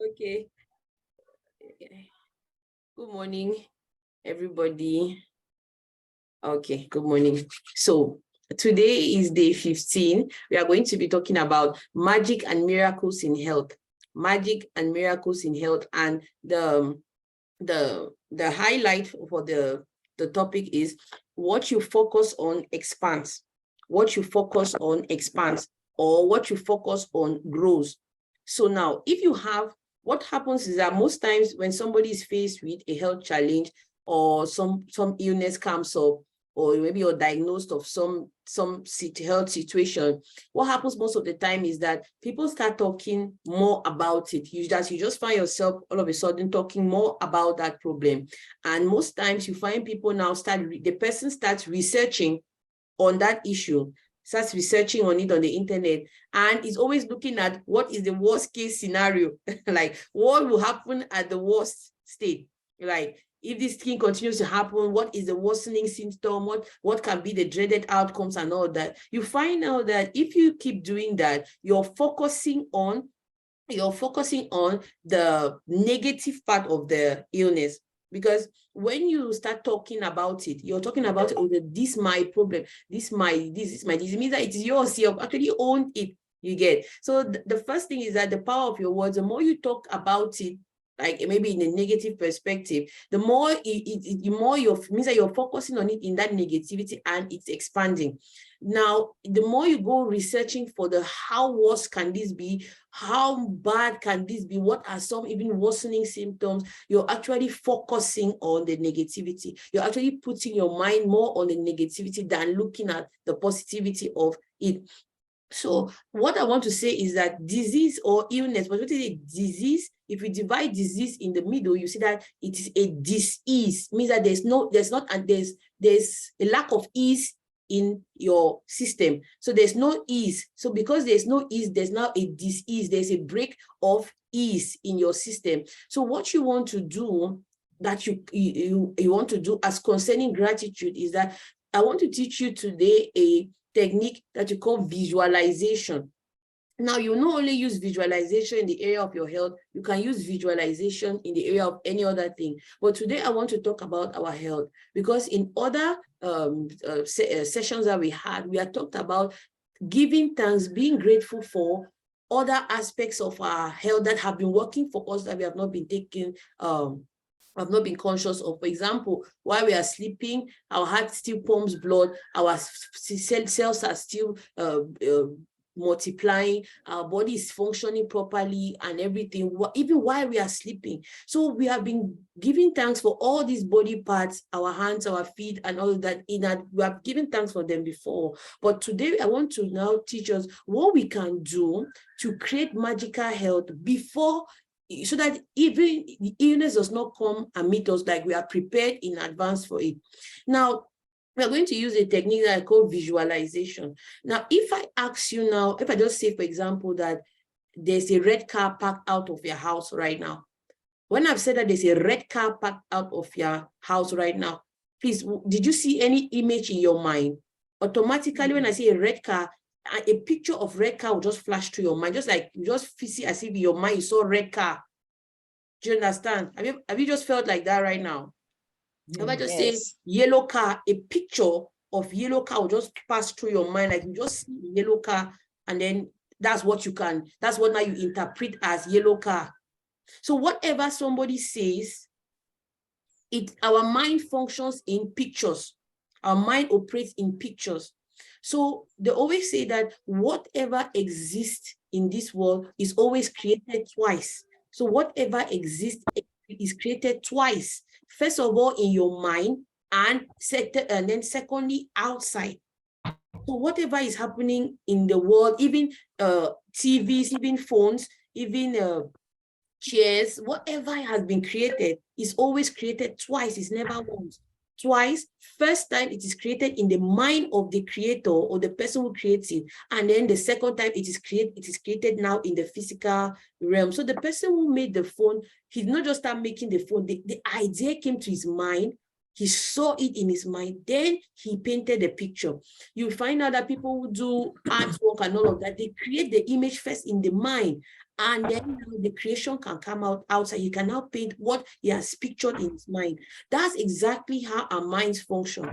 Okay. Good morning, everybody. Okay, good morning. So today is day 15. We are going to be talking about magic and miracles in health. Magic and miracles in health. And the highlight for the topic is what you focus on expands. What you focus on expands, or what you focus on grows. So now, if you have, what happens is that most times when somebody is faced with a health challenge or some illness comes up, or maybe you're diagnosed of some health situation, what happens most of the time is that people start talking more about it. You just find yourself all of a sudden talking more about that problem. And most times you find people now the person starts researching on that issue, starts researching on it on the internet, and is always looking at what is the worst case scenario, like what will happen at the worst state, like if this thing continues to happen, what is the worsening symptom, what can be the dreaded outcomes and all that. You find out that if you keep doing that, you're focusing on the negative part of the illness. Because when you start talking about it, you're talking about, oh, this is my problem, this is my disease. It means that it is yours. You actually own it, you get. So the first thing is that the power of your words, the more you talk about it, like maybe in a negative perspective, the more means that you're focusing on it in that negativity, and it's expanding. Now, the more you go researching for how worse can this be, how bad can this be, what are some even worsening symptoms, you're actually focusing on the negativity. You're actually putting your mind more on the negativity than looking at the positivity of it. So what I want to say is that disease or illness, but what is a disease? If we divide disease in the middle, you see that it is a disease, means that there's a lack of ease in your system. So there's no ease. So because there's no ease, there's now a disease. There's a break of ease in your system. So what you want to do, that you want to do as concerning gratitude, is that I want to teach you today a technique that you call visualization. Now, you not only use visualization in the area of your health, you can use visualization in the area of any other thing. But today I want to talk about our health, because in other sessions that we had talked about giving thanks, being grateful for other aspects of our health that have been working for us, that we have not been taking have not been conscious of. For example, while we are sleeping, our heart still pumps blood, our cells are still multiplying, our body is functioning properly and everything, even while we are sleeping. So we have been giving thanks for all these body parts, our hands, our feet, and all that. We have given thanks for them before. But today I want to now teach us what we can do to create magical health before, so that even the illness does not come and meet us, like we are prepared in advance for it. Now, we're going to use a technique that I call visualization. Now, if I ask you now, if I just say, for example, that there's a red car parked out of your house right now. When I've said that there's a red car parked out of your house right now, please, did you see any image in your mind? Automatically, when I say a red car, a picture of red car will just flash to your mind, just like you just see as if in your mind you saw red car. Do you understand? Have you just felt like that right now? If I just say yellow car, a picture of yellow car will just pass through your mind, like you just see yellow car, and then that's what now you interpret as yellow car. So whatever somebody says, our mind functions in pictures. Our mind operates in pictures. So they always say that whatever exists in this world is always created twice. So whatever exists is created twice. First of all, in your mind, and then secondly, outside. So whatever is happening in the world, even TVs, even phones, even chairs, whatever has been created is always created twice. It's never once. Twice. First time it is created in the mind of the creator or the person who creates it, and then the second time it is created now in the physical realm. So the person who made the phone, he did not just start making the phone. The idea came to his mind. He saw it in his mind, then he painted the picture. You find out that people who do artwork and all of that, they create the image first in the mind, And then now the creation can come out outside. He can now paint what he has pictured in his mind. That's exactly how our minds function.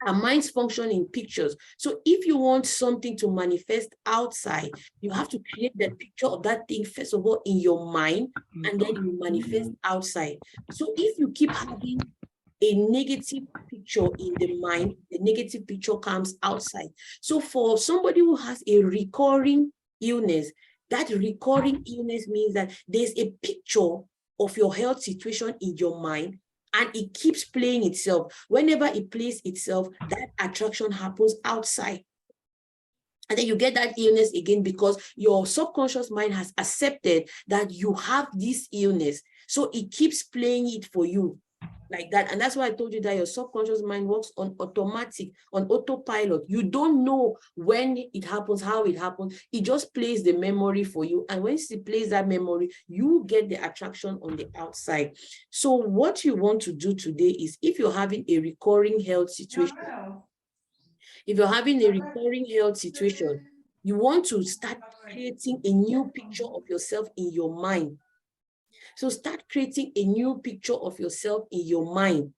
Our minds function in pictures. So if you want something to manifest outside, you have to create the picture of that thing, first of all, in your mind, and then you manifest outside. So if you keep having a negative picture in the mind, the negative picture comes outside. So for somebody who has a recurring illness, that recurring illness means that there's a picture of your health situation in your mind, and it keeps playing itself. Whenever it plays itself, that attraction happens outside. And then you get that illness again because your subconscious mind has accepted that you have this illness. So it keeps playing it for you like that. And that's why I told you that your subconscious mind works on automatic, on autopilot. You don't know when it happens, how it happens. It just plays the memory for you. And when it plays that memory, you get the attraction on the outside. So what you want to do today is, if you're having a recurring health situation, you want to start creating a new picture of yourself in your mind. So start creating a new picture of yourself in your mind,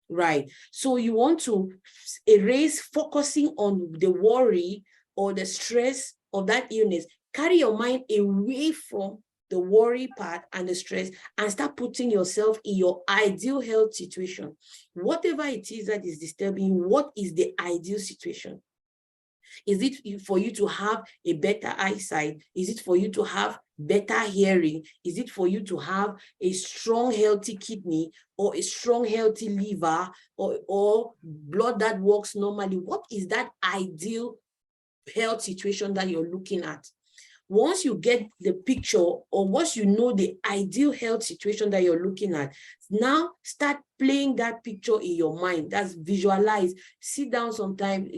right? So you want to erase focusing on the worry or the stress of that illness. Carry your mind away from the worry part and the stress, and start putting yourself in your ideal health situation. Whatever it is that is disturbing you, what is the ideal situation? Is it for you to have a better eyesight? Is it for you to have better hearing? Is it for you to have a strong, healthy kidney, or a strong, healthy liver, or blood that works normally? What is that ideal health situation that you're looking at? Once you get the picture, or once you know the ideal health situation that you're looking at, now start playing that picture in your mind. That's visualize. Sit down sometime.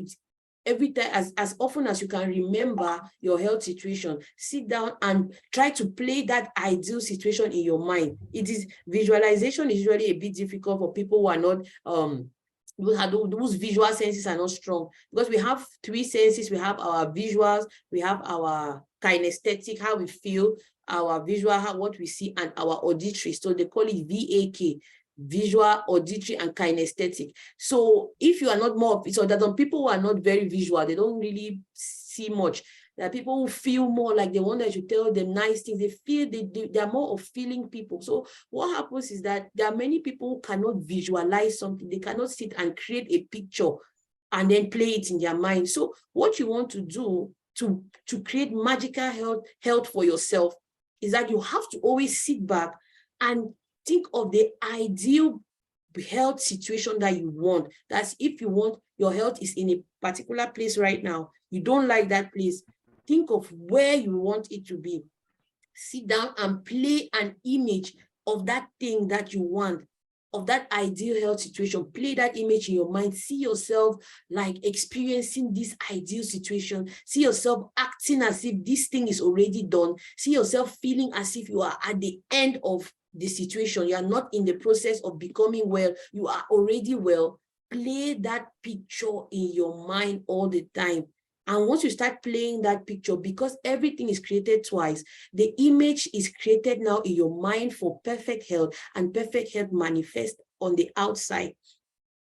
Every time, as often as you can remember your health situation, sit down and try to play that ideal situation in your mind. Visualization is usually a bit difficult for people who are not, whose visual senses are not strong, because we have three senses. We have our visuals, we have our kinesthetic, how we feel, our visual, what we see, and our auditory. So they call it VAK. Visual, auditory, and kinesthetic. So if you are not more of it, so that on people who are not very visual, they don't really see much. There are people who feel more, like they want that you tell them nice things. They feel they are more of feeling people. So what happens is that there are many people who cannot visualize something. They cannot sit and create a picture and then play it in their mind. So what you want to do to create magical health for yourself is that you have to always sit back and think of the ideal health situation that you want. That's if you want your health is in a particular place right now, you don't like that place, think of where you want it to be. Sit down and play an image of that thing that you want, of that ideal health situation. Play that image in your mind. See yourself like experiencing this ideal situation. See yourself acting as if this thing is already done. See yourself feeling as if you are at the end of the situation. You are not in the process of becoming well. You are already well. Play that picture in your mind all the time. And once you start playing that picture, because everything is created twice, the image is created now in your mind for perfect health, and perfect health manifests on the outside.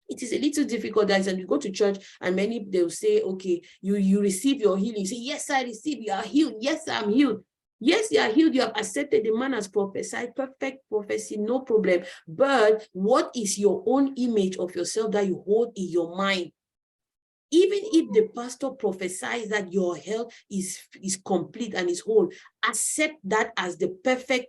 It is a little difficult, guys, and you go to church and many, they'll say, okay, you receive your healing. You say, yes, I receive, you are healed. Yes, I'm healed. Yes, you are healed. You have accepted the man has prophesied, perfect prophecy, no problem. But what is your own image of yourself that you hold in your mind? Even if the pastor prophesies that your health is complete and is whole, accept that as the perfect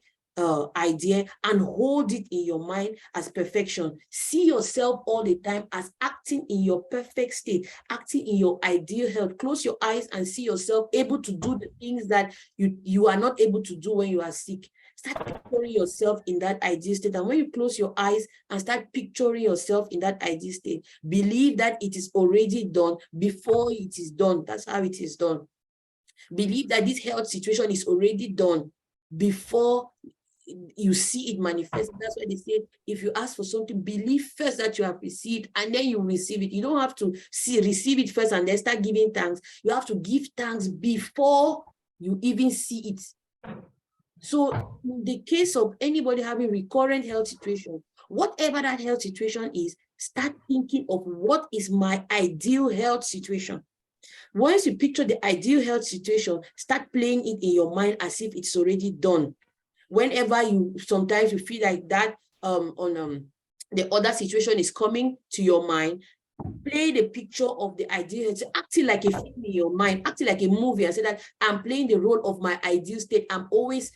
idea and hold it in your mind as perfection. See yourself all the time as acting in your perfect state, acting in your ideal health. Close your eyes and see yourself able to do the things that you are not able to do when you are sick. Start picturing yourself in that ideal state. And when you close your eyes and start picturing yourself in that ideal state, believe that it is already done before it is done. That's how it is done. Believe that this health situation is already done before you see it manifest. That's why they say, if you ask for something, believe first that you have received, and then you receive it. You don't have to receive it first and then start giving thanks. You have to give thanks before you even see it. So in the case of anybody having recurrent health situation, whatever that health situation is, start thinking of what is my ideal health situation. Once you picture the ideal health situation, start playing it in your mind as if it's already done. Whenever sometimes you feel like that the other situation is coming to your mind, play the picture of the ideal health, acting like a film in your mind, acting like a movie, and say that I'm playing the role of my ideal state. I'm always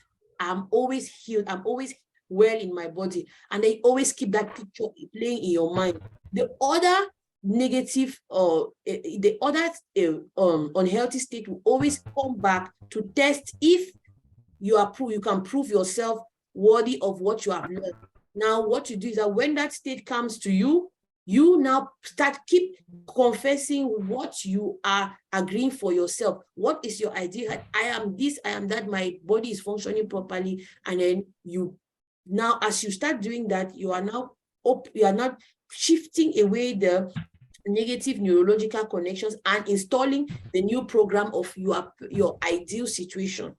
healed. I'm always well in my body. And then always keep that picture playing in your mind. The other negative or the other unhealthy state will always come back to test if you can prove yourself worthy of what you have learned. Now, what you do is that when that state comes to you, you now keep confessing what you are agreeing for yourself. What is your idea? I am this, I am that, my body is functioning properly. And then now, as you start doing that, you are not shifting away the negative neurological connections and installing the new program of your ideal situation.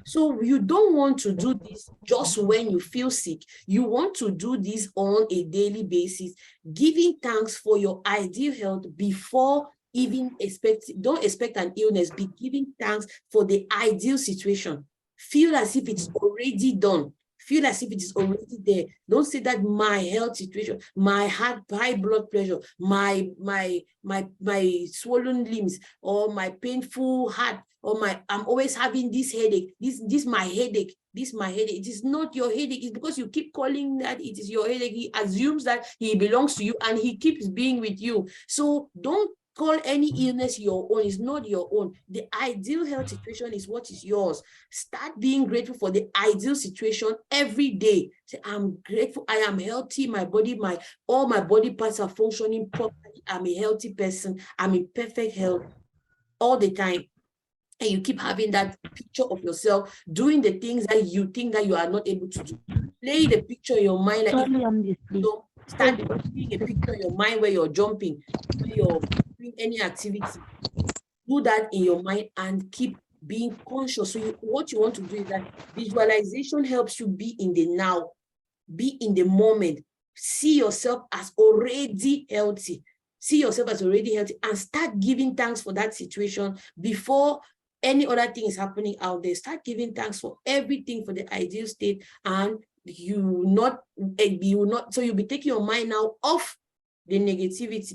So you don't want to do this just when you feel sick. You want to do this on a daily basis, giving thanks for your ideal health before even don't expect an illness, be giving thanks for the ideal situation. Feel as if it's already done. Feel as if it is already there. Don't say that my health situation, my high blood pressure, my swollen limbs, or my painful heart, or I'm always having this headache. This my headache. This my headache. It is not your headache. It's because you keep calling that it is your headache. He assumes that he belongs to you and he keeps being with you. So don't call any illness your own. It's not your own. The ideal health situation is what is yours. Start being grateful for the ideal situation every day. Say, I'm grateful. I am healthy. My body, all my body parts are functioning properly. I'm a healthy person. I'm in perfect health all the time. And you keep having that picture of yourself doing the things that you think that you are not able to do. Play the picture in your mind. Like start doing a picture in your mind where you're jumping, where you're doing any activity. Do that in your mind and keep being conscious. So what you want to do is that visualization helps you be in the now, be in the moment, see yourself as already healthy. See yourself as already healthy and start giving thanks for that situation before any other thing is happening out there. Start giving thanks for everything, for the ideal state, and you will not, so you'll be taking your mind now off the negativity,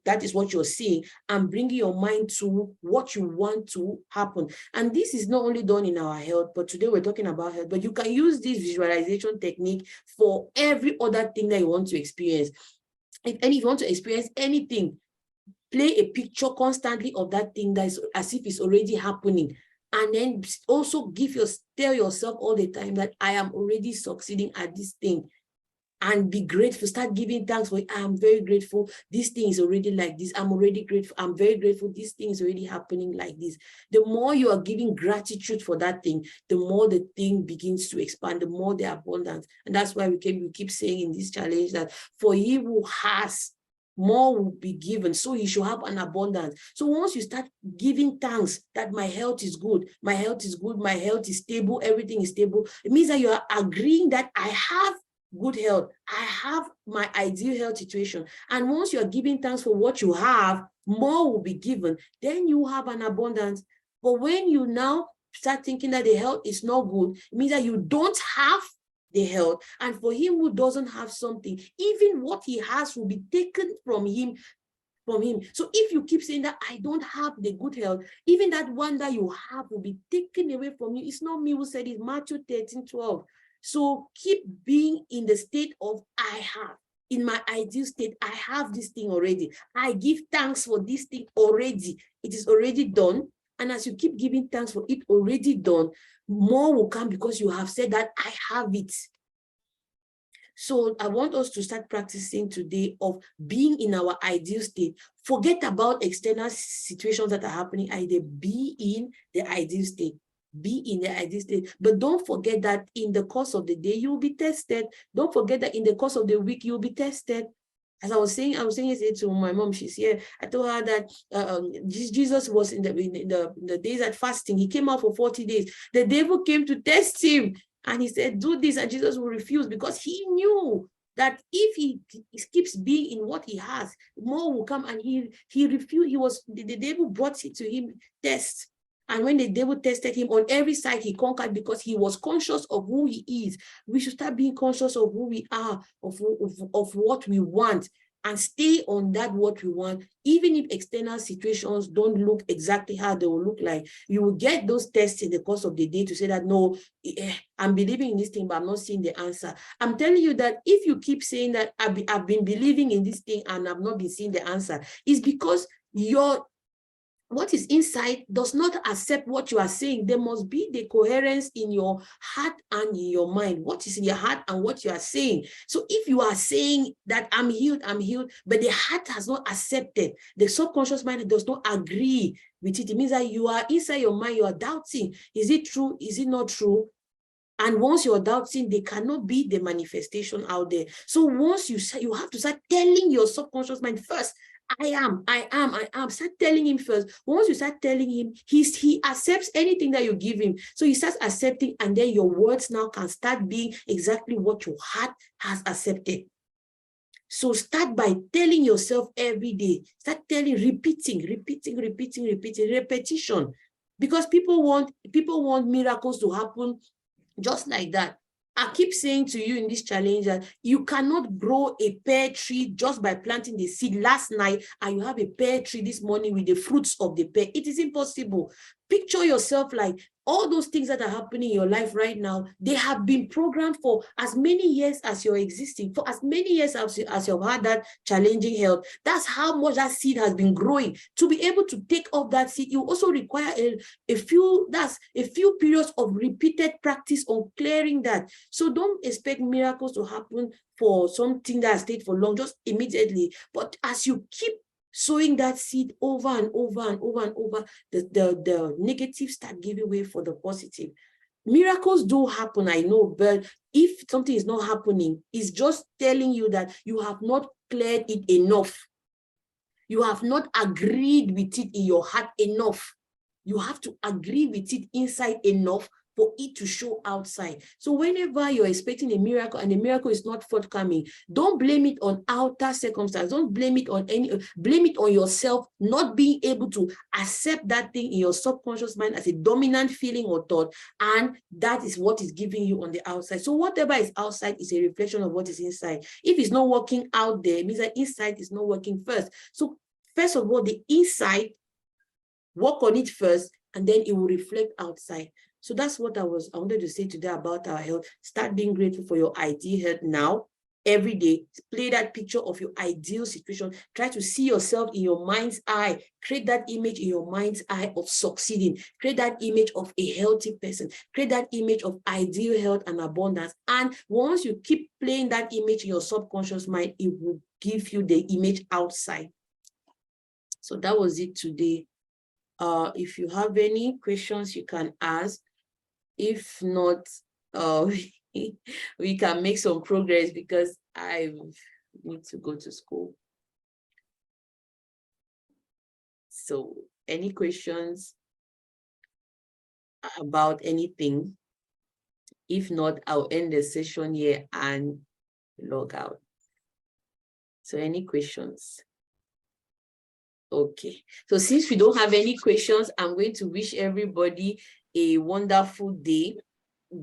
that is what you're seeing, and bringing your mind to what you want to happen. And this is not only done in our health, but today we're talking about health, but you can use this visualization technique for every other thing that you want to experience. If you want to experience anything, play a picture constantly of that thing that is as if it's already happening. And then also tell yourself all the time that I am already succeeding at this thing. And be grateful. Start giving thanks for it. I am very grateful. This thing is already like this. I'm already grateful. I'm very grateful. This thing is already happening like this. The more you are giving gratitude for that thing, the more the thing begins to expand, the more the abundance. And that's why we keep saying in this challenge that for he who has, more will be given. So you should have an abundance. So once you start giving thanks that my health is good, my health is good, my health is stable, everything is stable, it means that you are agreeing that I have good health. I have my ideal health situation. And once you're giving thanks for what you have, more will be given. Then you have an abundance. But when you now start thinking that the health is not good, it means that you don't have the health. And for him who doesn't have something, even what he has will be taken from him. So if you keep saying that I don't have the good health, even that one that you have will be taken away from you. It's not me who said it, Matthew 13:12. So keep being in the state of I have. In my ideal state, I have this thing already. I give thanks for this thing already. It is already done. And as you keep giving thanks for it already done, more will come because you have said that I have it. So I want us to start practicing today of being in our ideal state. Forget about external situations that are happening. Either be in the ideal state. Be in the ideal state. But don't forget that in the course of the day, you will be tested. Don't forget that in the course of the week, you will be tested. As I was saying yesterday to my mom, she's here. I told her that Jesus was in the days at fasting. He came out for 40 days. The devil came to test him, and he said, do this, and Jesus will refuse, because he knew that if he keeps being in what he has, more will come. And he refused. The devil brought it to him, test. And when the devil tested him on every side, he conquered, because he was conscious of who he is. We should start being conscious of who we are, of what we want, and stay on that what we want. Even if external situations don't look exactly how they will look like, you will get those tests in the course of the day to say that, no, I'm believing in this thing, but I'm not seeing the answer. I'm telling you that if you keep saying that I've been believing in this thing and I've not been seeing the answer, it's because what is inside does not accept what you are saying. There must be the coherence in your heart and in your mind. What is in your heart and what you are saying. So if you are saying that I'm healed, but the heart has not accepted, the subconscious mind does not agree with it, it means that you are inside your mind, you are doubting. Is it true? Is it not true? And once you're doubting, they cannot be the manifestation out there. So once you have to start telling your subconscious mind first, I am. Start telling him first. Once you start telling him, he accepts anything that you give him. So he starts accepting, and then your words now can start being exactly what your heart has accepted. So start by telling yourself every day. Start telling, repeating, repetition. Because people want miracles to happen just like that. I keep saying to you in this challenge that you cannot grow a pear tree just by planting the seed last night and you have a pear tree this morning with the fruits of the pear. It is impossible. Picture yourself like all those things that are happening in your life right now, they have been programmed for as many years as you're existing, for as many years as you've had that challenging health. That's how much that seed has been growing. To be able to take off that seed, you also require a few periods of repeated practice on clearing that. So don't expect miracles to happen for something that has stayed for long, just immediately. But as you keep sowing that seed over and over, the negative start giving way for the positive. Miracles do happen, I know, but if something is not happening, it's just telling you that you have not cleared it enough. You have not agreed with it in your heart enough. You have to agree with it inside enough for it to show outside. So whenever you're expecting a miracle and the miracle is not forthcoming, don't blame it on outer circumstances. Don't blame it on blame it on yourself not being able to accept that thing in your subconscious mind as a dominant feeling or thought, and that is what is giving you on the outside. So whatever is outside is a reflection of what is inside. If it's not working out there, it means that inside is not working first. So first of all, the inside, work on it first, and then it will reflect outside. So that's what I wanted to say today about our health. Start being grateful for your ideal health now, every day. Play that picture of your ideal situation. Try to see yourself in your mind's eye. Create that image in your mind's eye of succeeding. Create that image of a healthy person. Create that image of ideal health and abundance. And once you keep playing that image in your subconscious mind, it will give you the image outside. So that was it today. If you have any questions, you can ask. If not, we can make some progress because I need to go to school. So any questions about anything? If not, I'll end the session here and log out. So any questions? Okay, so since we don't have any questions, I'm going to wish everybody a wonderful day,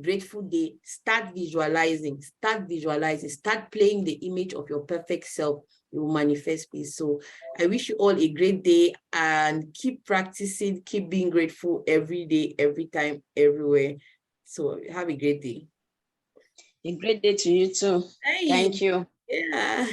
grateful day. Start visualizing, start playing the image of your perfect self. You will manifest peace. So I wish you all a great day and keep practicing, keep being grateful every day, every time, everywhere. So have a great day. A great day to you too. Hey. Thank you. Yeah.